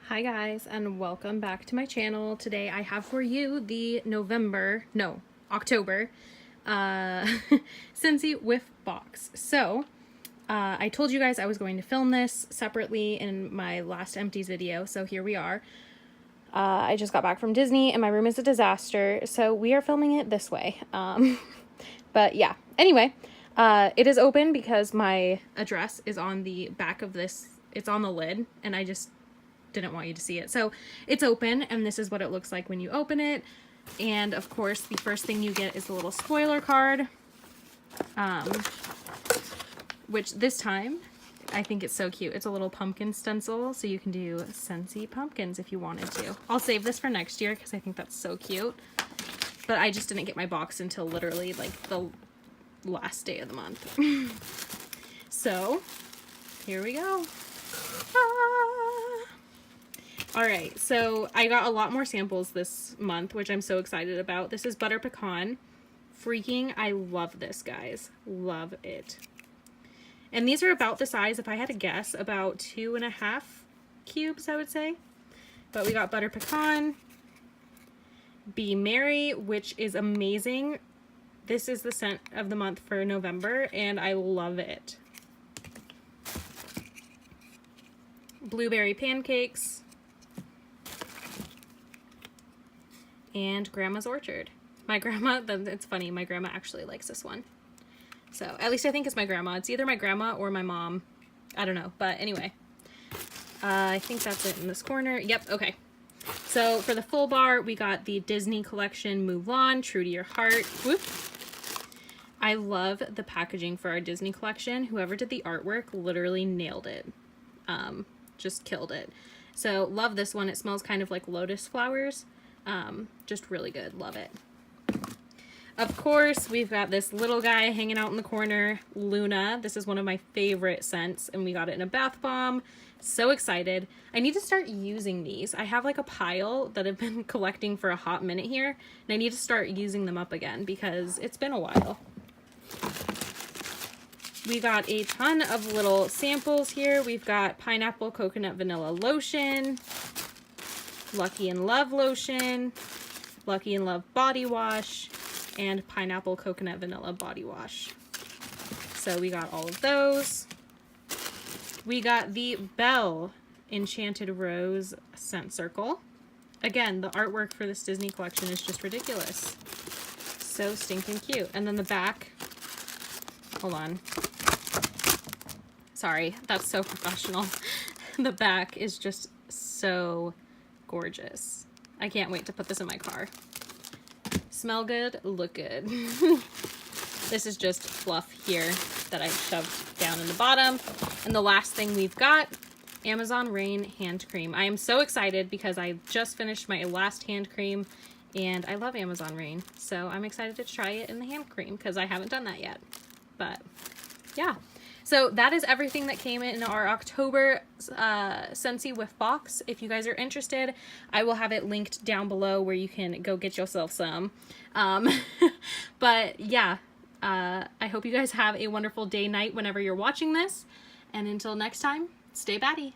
Hi guys, and welcome back to my channel. Today I have for you the October Scentsy Whiff box. So I told you guys I was going to film this separately in my last empties video, so here we are. I just got back from Disney and my room is a disaster, so we are filming it this way. But yeah, anyway, it is open because my address is on the back of this. It's on the lid, and I just didn't want you to see it. So it's open, and this is what it looks like when you open it. And of course, the first thing you get is the little spoiler card, which this time I think it's so cute. It's a little pumpkin stencil, so you can do Scentsy pumpkins if you wanted to. I'll save this for next year because I think that's so cute. But I just didn't get my box until literally like the last day of the month. So here we go. Alright, so I got a lot more samples this month, which I'm so excited about. This is Butter Pecan. Freaking, I love this, guys. Love it. And these are about the size, if I had to guess, about 2.5 cubes, I would say. But we got Butter Pecan, Be Merry, which is amazing. This is the scent of the month for November, and I love it. Blueberry Pancakes. And Grandma's Orchard. My grandma, it's funny, my grandma actually likes this one. So, at least I think it's my grandma. It's either my grandma or my mom. I don't know, but anyway. I think that's it in this corner. Yep, okay. So, for the full bar, we got the Disney Collection Mulan, True to Your Heart. Whoop. I love the packaging for our Disney Collection. Whoever did the artwork literally nailed it. Just killed it. So, love this one. It smells kind of like lotus flowers. Just really good. Love it. Of course, we've got this little guy hanging out in the corner, Luna. This is one of my favorite scents, and we got it in a bath bomb. So excited. I need to start using these. I have like a pile that I've been collecting for a hot minute here, and I need to start using them up again because it's been a while. We got a ton of little samples here. We've got Pineapple Coconut Vanilla Lotion, Lucky in Love Lotion, Lucky in Love Body Wash, and Pineapple Coconut Vanilla Body Wash. So we got all of those. We got the Belle Enchanted Rose Scent Circle. Again, the artwork for this Disney collection is just ridiculous. So stinking cute. And then the back, hold on. Sorry, that's so professional. The back is just so gorgeous. I can't wait to put this in my car. Smell good, look good. This is just fluff here that I shoved down in the bottom. And the last thing we've got, Amazon Rain Hand Cream. I am so excited because I just finished my last hand cream and I love Amazon Rain. So I'm excited to try it in the hand cream because I haven't done that yet. But yeah. So that is everything that came in our October Scentsy Whiff box. If you guys are interested, I will have it linked down below where you can go get yourself some. But yeah, I hope you guys have a wonderful day, night, whenever you're watching this. And until next time, stay batty.